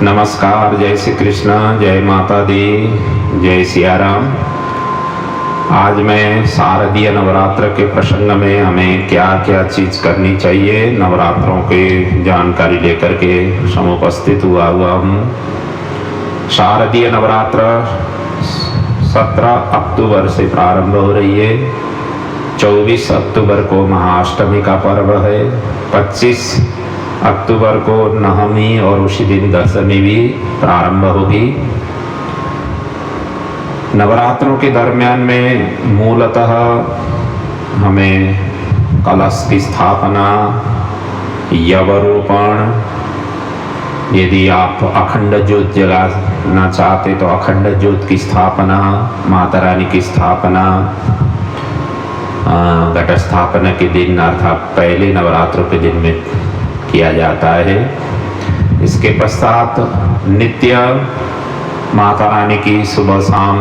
नमस्कार, जय श्री कृष्ण, जय माता दी, जय सिया राम। आज मैं शारदीय नवरात्र के प्रसंग में हमें क्या क्या चीज़ करनी चाहिए, नवरात्रों के जानकारी लेकर के समुपस्थित हुआ हूँ। शारदीय नवरात्र 17 अक्टूबर से प्रारंभ हो रही है। 24 अक्टूबर को महाअष्टमी का पर्व है। 25 अक्टूबर को नवमी और उसी दिन दशमी भी प्रारंभ होगी। नवरात्रों के दरमियान में मूलतः हमें कलश की स्थापना, यवरोपण, यदि आप अखंड ज्योत जलाना चाहते तो अखंड ज्योत की स्थापना, माता रानी की स्थापना घट स्थापना के दिन अर्थात पहले नवरात्रों के दिन में किया जाता है। इसके पश्चात नित्य माता रानी की सुबह शाम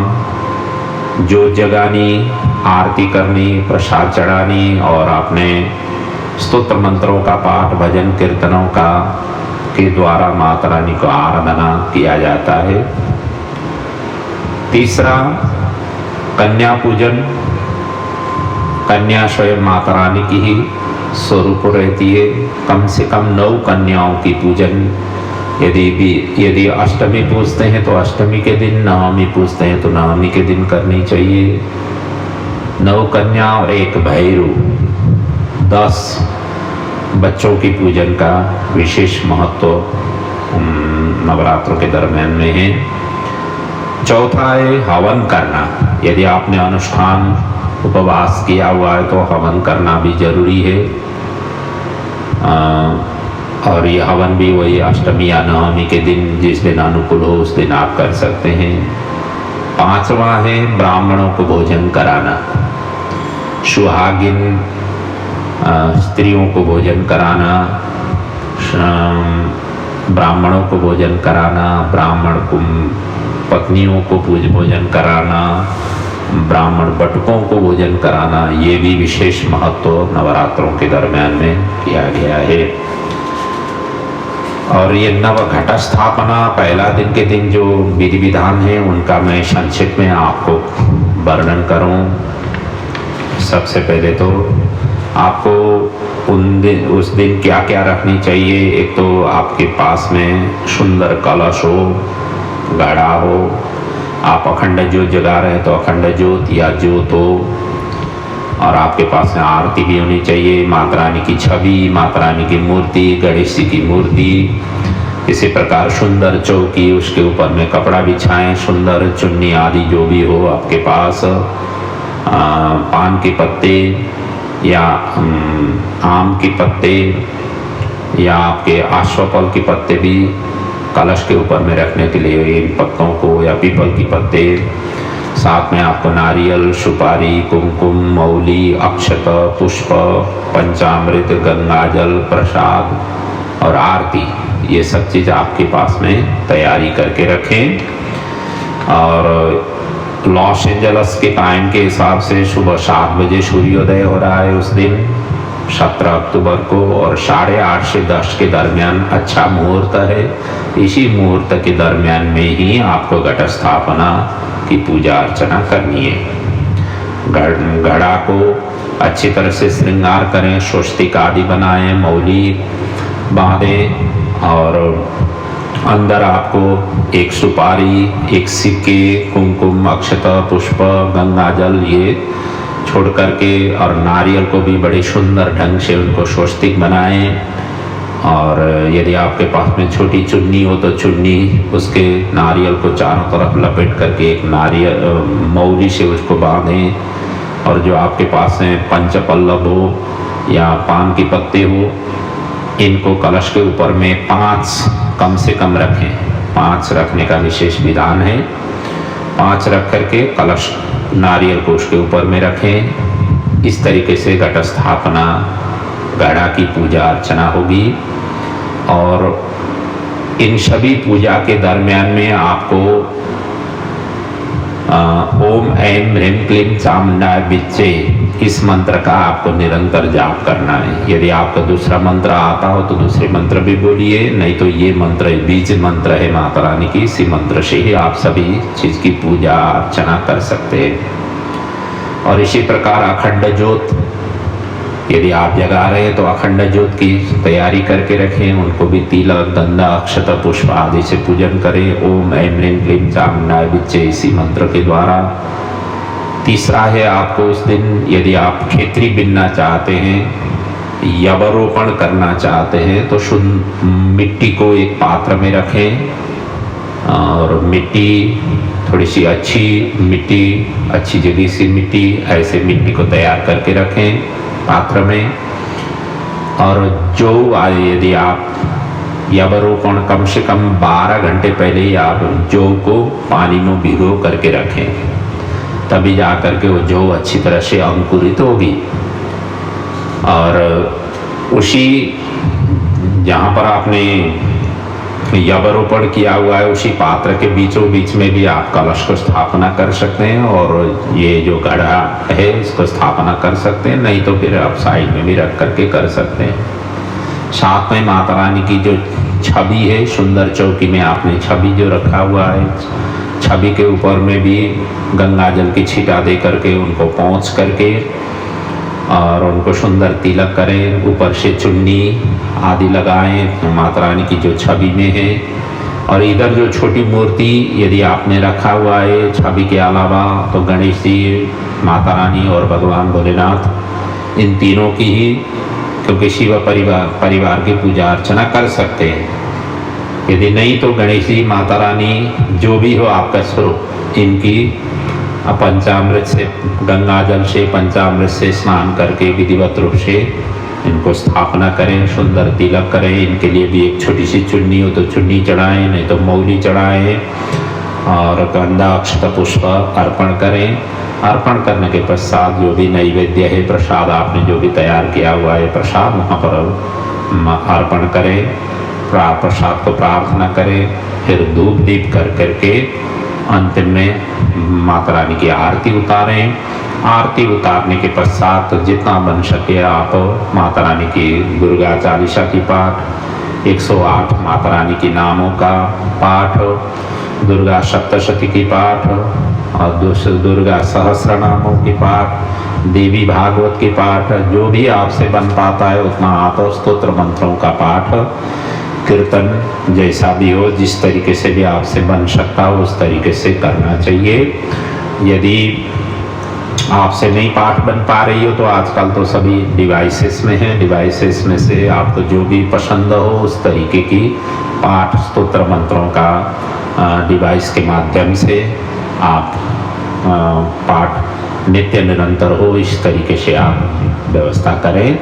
ज्योत जगानी, आरती करनी, प्रसाद चढ़ानी और अपने स्तोत्र मंत्रों का पाठ, भजन कीर्तनों का के द्वारा माता रानी को आराधना किया जाता है। तीसरा, कन्या पूजन। कन्या स्वयं माता रानी की ही स्वरूप रहती है। कम से कम 9 कन्याओं की पूजन, यदि अष्टमी पूजते हैं तो अष्टमी के दिन, नवमी पूजते हैं तो नवमी के दिन करनी चाहिए। 9 कन्या और 1 भैरू, 10 बच्चों की पूजन का विशेष महत्व नवरात्रों के दरम्यान में है। चौथा है हवन करना। यदि आपने अनुष्ठान उपवास किया हुआ है तो हवन करना भी जरूरी है। और ये हवन भी वही अष्टमी या नवमी के दिन, जिस दिन अनुकूल हो उस दिन आप कर सकते हैं। 5वां है ब्राह्मणों को भोजन कराना। सुहागिन स्त्रियों को भोजन कराना, ब्राह्मणों को भोजन कराना, ब्राह्मण पत्नियों को भोजन कराना, ब्राह्मण बटुकों को भोजन कराना, ये भी विशेष महत्व नवरात्रों के दरम्यान में किया गया है। और ये नव घट स्थापना, पहला दिन के दिन जो विधि विधान है उनका मैं संक्षिप्त में आपको वर्णन करूं। सबसे पहले तो आपको उस दिन क्या क्या रखनी चाहिए। एक तो आपके पास में सुंदर कलश हो, घड़ा हो। आप अखंड ज्योत जगा रहे हैं तो अखंड ज्योत या ज्योत हो। और आपके पास में आरती भी होनी चाहिए, माता रानी की छवि, माता रानी की मूर्ति, गणेश जी की मूर्ति। इसी प्रकार सुंदर चौकी, उसके ऊपर में कपड़ा बिछाएं, सुंदर चुन्नी आदि जो भी हो आपके पास। पान के पत्ते या आम के पत्ते या आपके आश्वफल के पत्ते भी कलश के ऊपर में रखने के लिए इन पत्तों को, या पीपल की पत्ते। साथ में आपको नारियल, सुपारी, कुमकुम, मौली, अक्षत, पुष्प, पंचामृत, गंगाजल, प्रसाद और आरती, ये सब चीज़ आपके पास में तैयारी करके रखें। और लॉस एंजल्स के टाइम के हिसाब से सुबह 7 बजे सूर्योदय हो रहा है उस दिन 17 अक्टूबर को, और 8:30 से 10 के दरमियान अच्छा मुहूर्त है। इसी मुहूर्त के दरमियान में ही आपको घट स्थापना की पूजा अर्चना करनी है। घड़ा को अच्छी तरह से श्रृंगार करें, स्वस्तिक आदि बनाएं, मौली बांधें और अंदर आपको 1 सुपारी, 1 सिक्के, कुमकुम, अक्षत, पुष्प, गंगाजल ये छोड़ करके, और नारियल को भी बड़े सुंदर ढंग से उनको स्वस्तिक बनाएं। और यदि आपके पास में छोटी चुन्नी हो तो चुन्नी, उसके नारियल को चारों तरफ लपेट करके एक नारियल मौली से उसको बांधें। और जो आपके पास में पंचपल्लव हो या पान के पत्ते हो, इनको कलश के ऊपर में 5 कम से कम रखें। 5 रखने का विशेष विधान है। 5 रख करके कलश नारियल को उसके ऊपर में रखें। इस तरीके से घट स्थापना, घड़ा की पूजा अर्चना होगी। और इन सभी पूजा के दरमियान में आपको ओम ऐं ह्रीं क्लीं चामुंडाय विच्चे इस मंत्र का आपको निरंतर जाप करना है। यदि आपको दूसरा मंत्र आता हो तो दूसरे मंत्र भी बोलिए, नहीं तो ये मंत्र बीज मंत्र है माता रानी की, इसी मंत्र से ही आप सभी चीज़ की पूजा अर्चना कर सकते हैं। और इसी प्रकार अखंड ज्योत, यदि आप जगा रहे हैं तो अखंड ज्योत की तैयारी करके रखें, उनको भी तिलक गंधा अक्षत पुष्प आदि से पूजन करें। ओम ऐं ह्रीं क्लीं चामुंडाय विच्चे, इसी मंत्र के द्वारा। तीसरा है, आपको उस दिन यदि आप खेती बिनना चाहते हैं, यवरोपण करना चाहते हैं, तो शुद्ध मिट्टी को एक पात्र में रखें और मिट्टी थोड़ी सी अच्छी मिट्टी, अच्छी जगह सी मिट्टी, ऐसे मिट्टी को तैयार करके रखें पात्र में। और जौ यदि आप यवरोपण कम से कम 12 घंटे पहले ही आप जौ को पानी में भिगो करके रखें, तभी जा कर के वो जौ अच्छी तरह से अंकुरित होगी। और उसी जहाँ पर आपने यवरोपण किया हुआ है उसी पात्र के बीचों बीच में भी आप कलश को स्थापना कर सकते हैं, और ये जो घड़ा है इसको स्थापना कर सकते हैं, नहीं तो फिर आप साइड में भी रख करके कर सकते हैं। साथ में माता रानी की जो छवि है, सुंदर चौकी में आपने छवि जो रखा हुआ है, छवि के ऊपर में भी गंगा जल की छींटा दे करके उनको पोंछ करके और उनको सुंदर तिलक करें, ऊपर से चुन्नी आदि लगाएं माता रानी की जो छवि में है। और इधर जो छोटी मूर्ति यदि आपने रखा हुआ है छवि के अलावा, तो गणेश जी, माता रानी और भगवान भोलेनाथ, इन तीनों की ही, क्योंकि शिव परिवार की पूजा अर्चना कर सकते हैं। यदि नहीं तो गणेश जी, माता रानी, जो भी हो आपका स्वरूप, इनकी पंचामृत से, गंगा जल से पंचामृत से स्नान करके विधिवत रूप से इनको स्थापना करें, सुंदर तिलक करें। इनके लिए भी एक छोटी सी चुन्नी हो तो चुन्नी चढ़ाएं, नहीं तो मौली चढ़ाएं, और गंधा अक्षत पुष्प अर्पण करें। अर्पण करने के पश्चात जो भी नैवेद्य है, प्रसाद आपने जो भी तैयार किया हुआ है प्रसाद, वहाँ पर अर्पण करें, प्रसाद को प्रार्थना करें। फिर धूप दीप कर करके अंतिम में माता रानी की आरती उतारें। आरती उतारने के पश्चात जितना बन सके आप माता रानी की दुर्गा चालीसा की पाठ, 108 माता रानी की नामों का पाठ, दुर्गा सप्तशती की पाठ, और दुर्गा सहस्र नामों की पाठ, देवी भागवत की पाठ, जो भी आपसे बन पाता है उतना आप स्तोत्र मंत्रों का पाठ, कीर्तन जैसा भी हो, जिस तरीके से भी आपसे बन सकता हो उस तरीके से करना चाहिए। यदि आपसे नहीं पाठ बन पा रही हो तो आजकल तो सभी डिवाइसेस में है, डिवाइसेस में से आपको जो भी पसंद हो उस तरीके की पाठ स्तोत्र मंत्रों का डिवाइस के माध्यम से आप पाठ नित्य निरंतर हो, इस तरीके से आप व्यवस्था करें।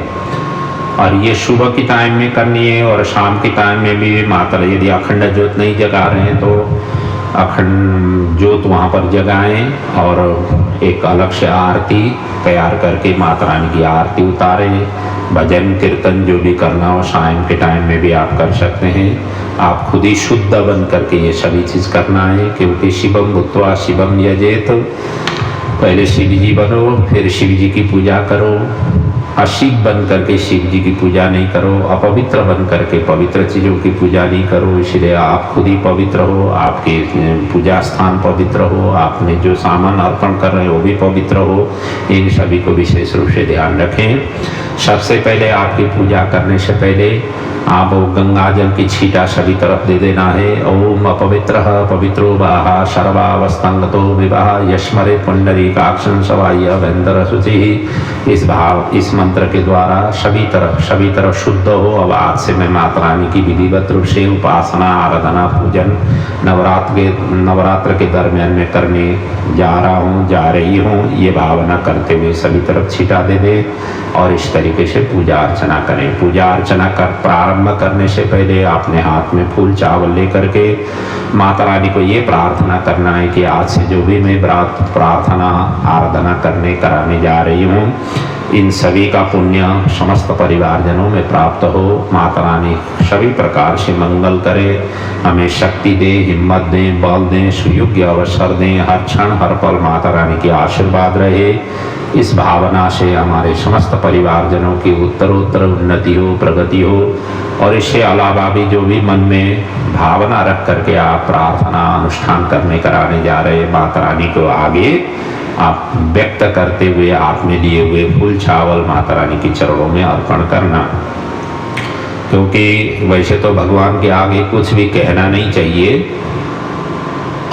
और ये सुबह की टाइम में करनी है, और शाम की टाइम में भी माता, यदि अखंड ज्योत नहीं जगा रहे हैं तो अखंड ज्योत वहाँ पर जगाएं, और एक अलग से आरती तैयार करके माता रानी की आरती उतारें। भजन कीर्तन जो भी करना हो शाम के टाइम में भी आप कर सकते हैं। आप खुद ही शुद्ध बन करके ये सभी चीज़ करना है, क्योंकि शिवम भूत्वा शिवम यजेत, पहले शिव जी बनो फिर शिव जी की पूजा करो। अशिव बन करके शिव जी की पूजा नहीं करो, अपवित्र बन करके पवित्र चीज़ों की पूजा नहीं करो। इसलिए आप खुद ही पवित्र हो, आपके पूजा स्थान पवित्र हो, आपने जो सामान अर्पण कर रहे हो वो भी पवित्र हो। इन सभी को विशेष रूप से ध्यान रखें। सबसे पहले आपकी पूजा करने से पहले आप गंगा जल की छींटा सभी तरफ दे देना है। ओम अपवित्रः पवित्रो वाहा सर्वावस्थंगतो विवाह यस्मरे पुंडरीकाक्षं सवाय अभ्यंतर शुचिः। इस मंत्र के द्वारा सभी तरफ शुद्ध हो। अब आज से मैं माता रानी की विधिवत रूप से उपासना, आराधना, पूजन नवरात्र के दरमियान में करने जा रही हूँ, ये भावना करते हुए सभी तरफ छींटा दे दे और इस तरीके से पूजा अर्चना करें। पूजा अर्चना प्रारंभ करने से पहले आपने हाथ में फूल चावल लेकर के माता रानी को ये प्रार्थना करना है कि आज से जो भी मैं प्रार्थना आराधना कराने जा रही हूँ, इन सभी का पुण्य समस्त परिवारजनों में प्राप्त हो। माता रानी सभी प्रकार से मंगल करे, हमें शक्ति दे, हिम्मत दें, बल दें, सुयोग्य अवसर दें। हर क्षण हर पल माता रानी की आशीर्वाद रहे। इस भावना से हमारे समस्त परिवारजनों की उत्तरोत्तर उन्नति हो, प्रगति हो। और इसके अलावा भी जो भी मन में भावना रख करके आप प्रार्थना अनुष्ठान करने कराने जा रहे, माता रानी को आगे आप व्यक्त करते हुए आपने लिए हुए फूल चावल माता रानी के चरणों में अर्पण करना। क्योंकि वैसे तो भगवान के आगे कुछ भी कहना नहीं चाहिए,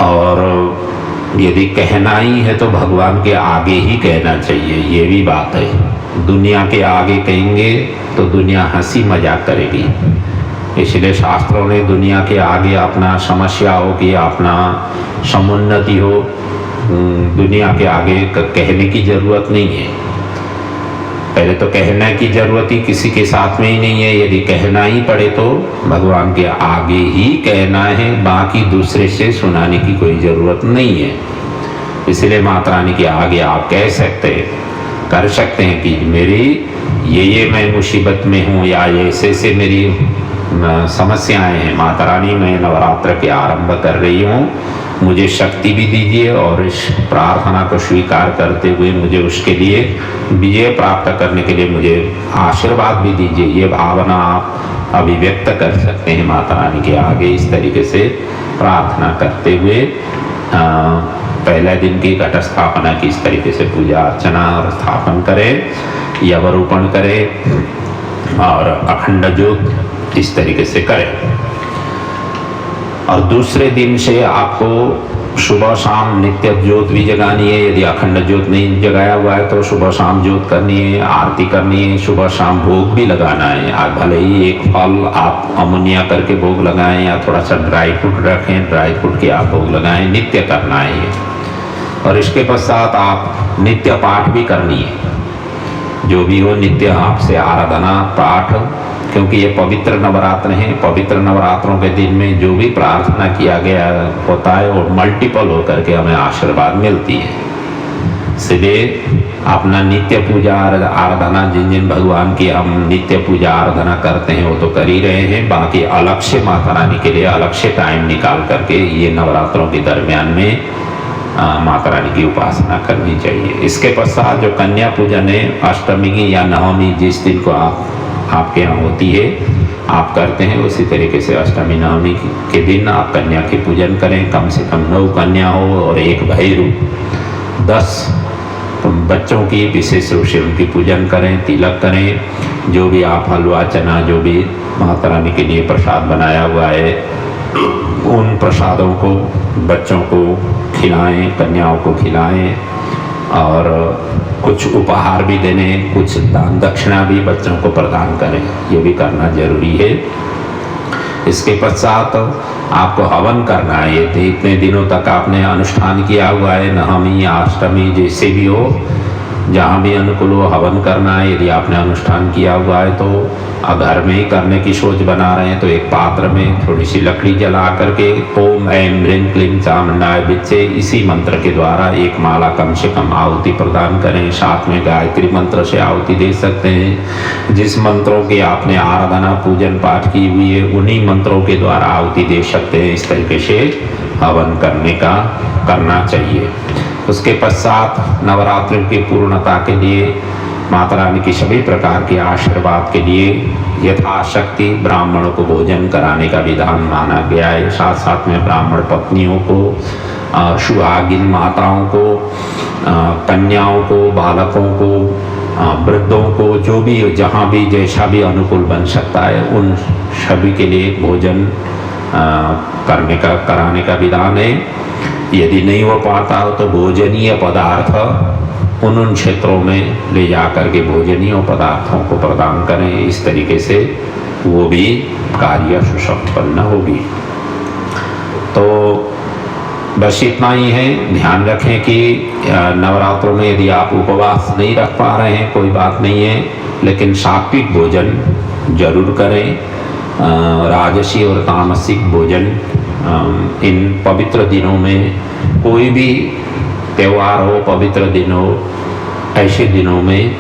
और यदि कहना ही है तो भगवान के आगे ही कहना चाहिए, ये भी बात है। दुनिया के आगे कहेंगे तो दुनिया हंसी मजाक करेगी। इसलिए शास्त्रों ने दुनिया के आगे अपना समस्या हो कि अपना समुन्नति हो, दुनिया के आगे कहने की जरूरत नहीं है। पहले तो कहने की जरूरत ही किसी के साथ में ही नहीं है। यदि कहना ही पड़े तो भगवान के आगे ही कहना है, बाकी दूसरे से सुनाने की कोई जरूरत नहीं है। इसलिए माता रानी के आगे आप कह सकते हैं, कर सकते हैं कि मेरी ये मैं मुसीबत में हूँ, या ऐसे मेरी समस्याएं हैं। माता रानी मैं नवरात्र के आरंभ कर रही हूँ, मुझे शक्ति भी दीजिए और इस प्रार्थना को स्वीकार करते हुए मुझे उसके लिए विजय प्राप्त करने के लिए मुझे आशीर्वाद भी दीजिए। ये भावना आप अभिव्यक्त कर सकते हैं माता रानी के आगे इस तरीके से प्रार्थना करते हुए। पहले दिन की घट स्थापना की इस तरीके से पूजा अर्चना और स्थापन करें, यवरूपण करें और अखंड ज्योत इस तरीके से करें। और दूसरे दिन से आपको सुबह शाम नित्य ज्योत भी जगानी है। यदि अखंड ज्योत नहीं जगाया हुआ है तो सुबह शाम ज्योत करनी है, आरती करनी है, सुबह शाम भोग भी लगाना है। आप भले ही एक फल आप अमुनिया करके भोग लगाएं या थोड़ा सा ड्राई फ्रूट रखें, ड्राई फ्रूट के आप भोग लगाएं, नित्य करना है ये। और इसके पश्चात आप नित्य पाठ भी करनी है। जो भी हो नित्य आपसे आराधना पाठ, क्योंकि ये पवित्र नवरात्र हैं। पवित्र नवरात्रों के दिन में जो भी प्रार्थना किया गया होता है वो मल्टीपल होकर के हमें आशीर्वाद मिलती है। इसलिए अपना नित्य पूजा आराधना, जिन जिन भगवान की हम नित्य पूजा आराधना करते हैं वो तो कर ही रहे हैं। बाकी अलग से माता रानी के लिए अलग से टाइम निकाल करके ये नवरात्रों के दरमियान में माता रानी की उपासना करनी चाहिए। इसके पश्चात जो कन्या पूजन है, अष्टमी की या नवमी जिस दिन को आपके यहाँ होती है आप करते हैं, उसी तरीके से अष्टमी नवमी के दिन आप कन्या के पूजन करें। कम से कम 9 कन्या हो और 1 भैरू, 10 बच्चों की विशेष रूप से उनकी पूजन करें, तिलक करें। जो भी आप हलवा चना जो भी माता रानी के लिए प्रसाद बनाया हुआ है उन प्रसादों को बच्चों को खिलाएं, कन्याओं को खिलाएं। और कुछ उपहार भी देने, कुछ दान दक्षिणा भी बच्चों को प्रदान करें, ये भी करना जरूरी है। इसके पश्चात आपको हवन करना है। ये इतने दिनों तक आपने अनुष्ठान किया हुआ है, नवमी या अष्टमी जैसे भी हो, जहाँ भी अनुकूल हो हवन करना है। यदि आपने अनुष्ठान किया हुआ है तो घर में ही करने की सोच बना रहे हैं तो एक पात्र में थोड़ी सी लकड़ी जला करके ओम ऐं ह्रीं क्लीं चामुंडाय विद्महे इसी मंत्र के द्वारा एक माला कम से कम आहुति प्रदान करें। साथ में गायत्री मंत्र से आहुति दे सकते हैं। जिस मंत्रों की आपने आराधना पूजन पाठ की हुई है उन्हीं मंत्रों के द्वारा आहुति दे सकते हैं। इस तरीके से हवन करना चाहिए। उसके पश्चात नवरात्रि की पूर्णता के लिए माता रानी की सभी प्रकार के आशीर्वाद के लिए यथाशक्ति ब्राह्मणों को भोजन कराने का विधान माना गया है। साथ साथ में ब्राह्मण पत्नियों को, सुहागिन माताओं को, कन्याओं को, बालकों को, वृद्धों को, जो भी जहाँ भी जैसा भी अनुकूल बन सकता है उन सभी के लिए भोजन कराने का विधान है। यदि नहीं हो पाता हो तो भोजनीय पदार्थ उन क्षेत्रों में ले जाकर के भोजनीय पदार्थों को प्रदान करें। इस तरीके से वो भी कार्य सुसंपन्न होगी। तो बस इतना ही है। ध्यान रखें कि नवरात्रों में यदि आप उपवास नहीं रख पा रहे हैं कोई बात नहीं है, लेकिन सात्विक भोजन जरूर करें। राजसी और तामसिक भोजन इन पवित्र दिनों में, कोई भी त्यौहार हो, पवित्र दिन हो, ऐसे दिनों में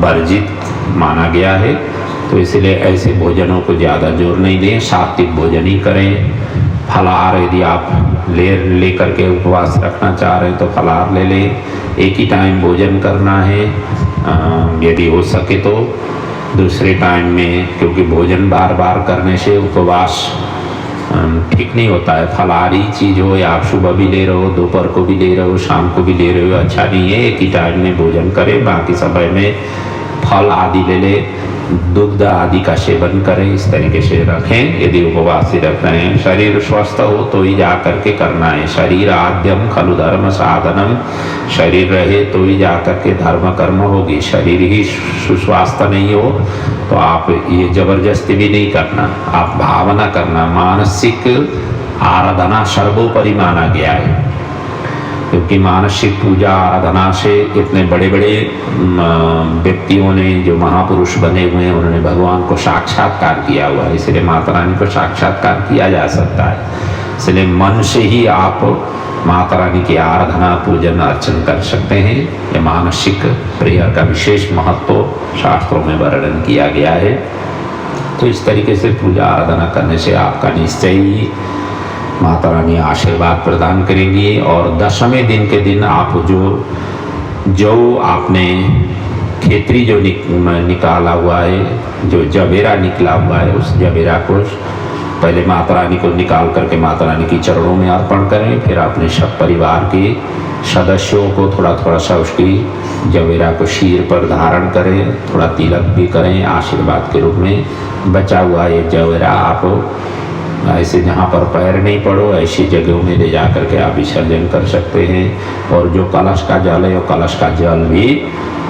वर्जित माना गया है। तो इसलिए ऐसे भोजनों को ज़्यादा जोर नहीं दें, सात्विक भोजन ही करें। फलाहार यदि आप ले करके उपवास रखना चाह रहे हैं तो फलाहार ले लें। एक ही टाइम भोजन करना है यदि हो सके तो। दूसरे टाइम में, क्योंकि भोजन बार बार करने से उपवास ठीक नहीं होता है। फलाहारी चीज़ हो या आप सुबह भी ले रहे हो, दोपहर को भी ले रहे हो, शाम को भी ले रहे हो, अच्छा नहीं है। एक ही टाइम में भोजन करें, बाकी समय में फल आदि ले ले, दुग्ध आदि का सेवन करें, इस तरीके से रखें यदि उपवास ही रख रहे हैं। शरीर स्वस्थ हो तो ही जा करके करना है। शरीर आद्यम खलु धर्म साधनम, शरीर रहे तो ही जा करके धर्म कर्म होगी। शरीर ही सुस्वास्थ्य नहीं हो तो आप ये जबरदस्ती भी नहीं करना, आप भावना करना। मानसिक आराधना सर्वोपरि माना गया है, क्योंकि मानसिक पूजा आराधना से इतने बड़े बड़े व्यक्तियों ने, जो महापुरुष बने हुए हैं, उन्होंने भगवान को साक्षात्कार किया हुआ है। इसलिए माता रानी को साक्षात्कार किया जा सकता है। इसलिए मन से ही आप माता रानी की आराधना पूजन अर्चन कर सकते हैं। ये मानसिक प्रेयर का विशेष महत्व शास्त्रों में वर्णन किया गया है। तो इस तरीके से पूजा आराधना करने से आपका निश्चय ही माता रानी आशीर्वाद प्रदान करेंगी। और 10वें दिन के दिन आप जो आपने खेतरी जो निकाला हुआ है, जो जबेरा निकला हुआ है, उस जबेरा को पहले माता रानी को निकाल करके माता रानी की चरणों में अर्पण करें। फिर अपने सब परिवार के सदस्यों को थोड़ा थोड़ा सा उसकी जवेरा को शीर पर धारण करें, थोड़ा तिलक भी करें आशीर्वाद के रूप में। बचा हुआ ये जवेरा आप ऐसे जहाँ पर पैर नहीं पड़ो ऐसी जगहों में ले जा करके आप विसर्जन कर सकते हैं। और जो कलश का जल है, वो कलश का जल भी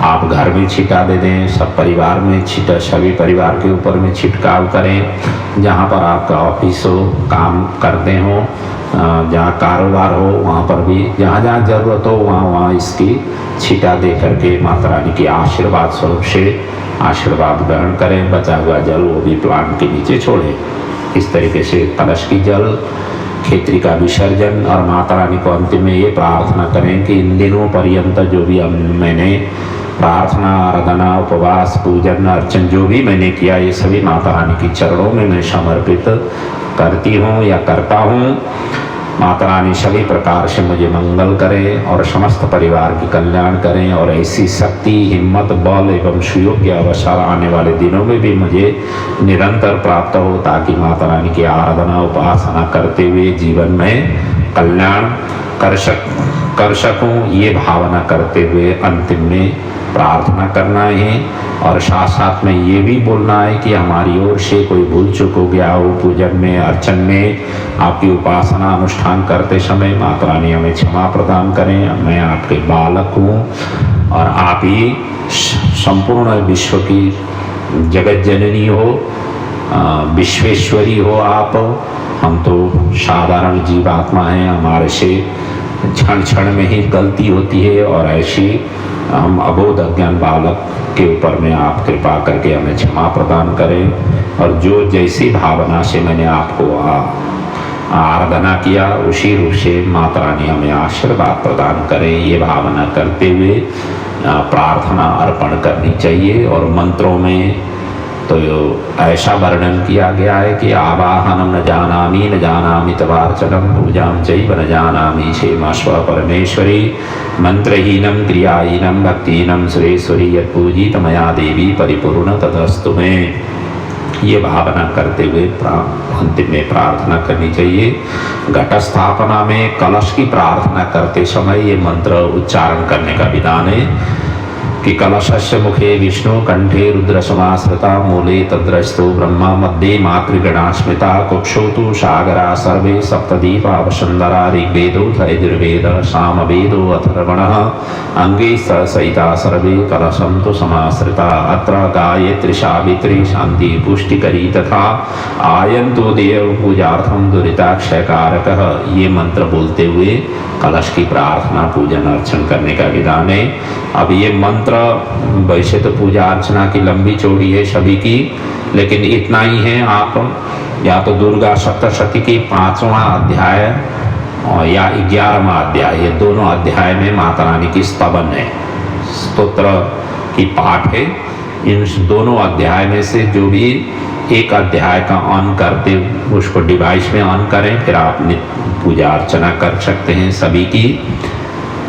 आप घर में छिटा दे दें। सब परिवार में सभी परिवार के ऊपर में छिड़काव करें। जहाँ पर आपका ऑफिस हो, काम करते हो, जहाँ कारोबार हो, वहाँ पर भी जहाँ जहाँ ज़रूरत हो वहाँ इसकी छिटा दे करके माता रानी की आशीर्वाद स्वरूप से आशीर्वाद ग्रहण करें। बचा हुआ जल वो भी प्लांट के नीचे छोड़ें। इस तरीके से कलश की जल, खेतरी का विसर्जन, और माता रानी को अंतिम में ये प्रार्थना करें कि इन दिनों पर्यंत जो भी मैंने प्रार्थना, आराधना, उपवास, पूजन, अर्चन जो भी मैंने किया, ये सभी माता रानी की चरणों में मैं समर्पित करती हूँ या करता हूँ। माता रानी सभी प्रकार से मुझे मंगल करें और समस्त परिवार की कल्याण करें, और ऐसी शक्ति, हिम्मत, बल एवं सुयोग्य अवसर आने वाले दिनों में भी मुझे निरंतर प्राप्त हो, ताकि माता रानी की आराधना उपासना करते हुए जीवन में कल्याण कर सकूं। ये भावना करते हुए अंतिम में प्रार्थना करना है। और साथ साथ में ये भी बोलना है कि हमारी ओर से कोई भूल चूक हो गया हो पूजन में, अर्चन में, आपकी उपासना अनुष्ठान करते समय, माता रानी हमें क्षमा प्रदान करें। मैं आपके बालक हूँ और आप ही संपूर्ण विश्व की जगत जननी हो, विश्वेश्वरी हो आप। हम तो साधारण जीवात्मा हैं, हमारे से क्षण क्षण में ही गलती होती है, और ऐसी हम अबोध अज्ञान बालक के ऊपर में आप कृपा करके हमें क्षमा प्रदान करें। और जो जैसी भावना से मैंने आपको आराधना किया उसी रूप से माता रानी हमें आशीर्वाद प्रदान करें, ये भावना करते हुए प्रार्थना अर्पण करनी चाहिए। और मंत्रों में तो ऐसा वर्णन किया गया है कि आवाहनम न जानामि तवार्चनम पूजाम चैव न जानामि क्षेमस्व परमेश्वरी मंत्रहीनम क्रियाहीनम भक्तिहीनम सुरेश्वरी यत्पूजित मया देवी परिपूर्ण तदस्तु में। ये भावना करते हुए अंतिम में प्रार्थना करनी चाहिए। घट स्थापना में कलश की प्रार्थना करते समय ये मंत्र उच्चारण करने का विधान है कि कलशस्य मुखे विष्णु कंठे रुद्र समाश्रिता मूले तद्रस्तो ब्रह्मा मध्ये मातृगणा स्मृता कुक्षौ तु सागरा सर्वे सप्तदीपा वसुंधरा ऋग्वेदो यजुर्वेद सामवेदो अथर्वणः अंगे सहिता सर्वे कलशं तु समाश्रिता अत्र गायत्री सावित्री शांति पुष्टिकरी तथा आयन्तो देव पूजार्थं दुरिताक्षयकारकः। ये मंत्र बोलते हुए कलश की प्रार्थना पूजन अर्चन करने का विधान है। अब ये मंत्र वैसे तो पूजा अर्चना की लंबी चौड़ी है सभी की, लेकिन इतना ही है। आप या तो दुर्गा सप्तशती की 5वां अध्याय या 11वां अध्याय, ये दोनों अध्याय में माता रानी की स्तवन है, स्तोत्र की पाठ है। इन दोनों अध्याय में से जो भी एक अध्याय का ऑन करते उसको डिवाइस में ऑन करें, फिर आप पूजा अर्चना कर सकते हैं सभी की।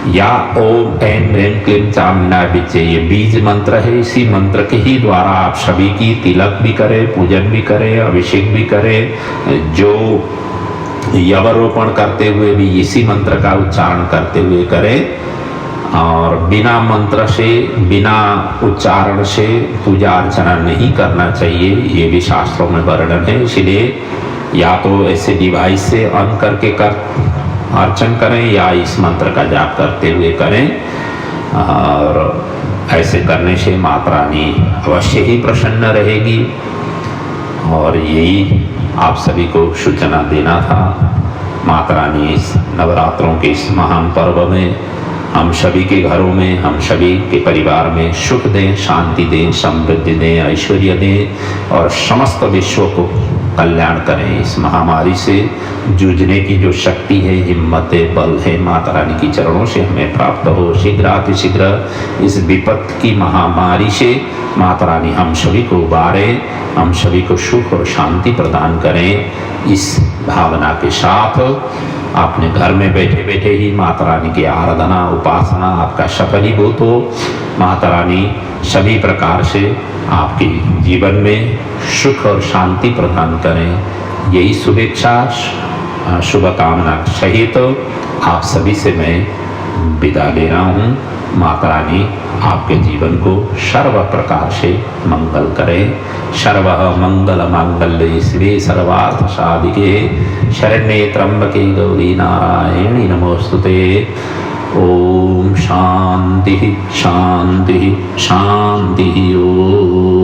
या ओम ऐं ह्रीं क्लीं चामुंडाय विद्महे, ये बीज मंत्र है। इसी मंत्र के ही द्वारा आप सभी की तिलक भी करें, पूजन भी करें, अभिषेक भी करें। जो यवरोपण करते हुए भी इसी मंत्र का उच्चारण करते हुए करें। और बिना मंत्र से, बिना उच्चारण से पूजा अर्चना नहीं करना चाहिए, ये भी शास्त्रों में वर्णन है। इसलिए या तो ऐसे डिवाइस से ऑन करके अर्चन करें या इस मंत्र का जाप करते हुए करें। और ऐसे करने से माता रानी अवश्य ही प्रसन्न रहेगी। और यही आप सभी को सूचना देना था। माता रानी इस नवरात्रों के इस महान पर्व में हम सभी के घरों में, हम सभी के परिवार में सुख दें, शांति दें, समृद्धि दें, ऐश्वर्य दें और समस्त विश्व को कल्याण करें। इस महामारी से जूझने की जो शक्ति है, हिम्मत है, बल है, माता रानी की चरणों से हमें प्राप्त हो। शीघ्रातिशीघ्र इस विपत्ति की महामारी से माता रानी हम सभी को उबारे, हम सभी को सुख और शांति प्रदान करें। इस भावना के साथ अपने घर में बैठे बैठे ही माता रानी की आराधना, उपासना आपका सफलीभूत हो। माता रानी सभी प्रकार से आपके जीवन में सुख और शांति प्रदान करें। यही शुभेच्छा, शुभकामना सहित आप सभी से मैं विदा ले रहा हूँ। माता रानी आपके जीवन को सर्व प्रकार से मंगल करे। सर्व मंगल मांगल्ये शिवे सर्वार्थ साधिके शरण्ये त्र्यंबके गौरी नारायणी नमोस्तुते। ओम शांति शांति शांति। ओम।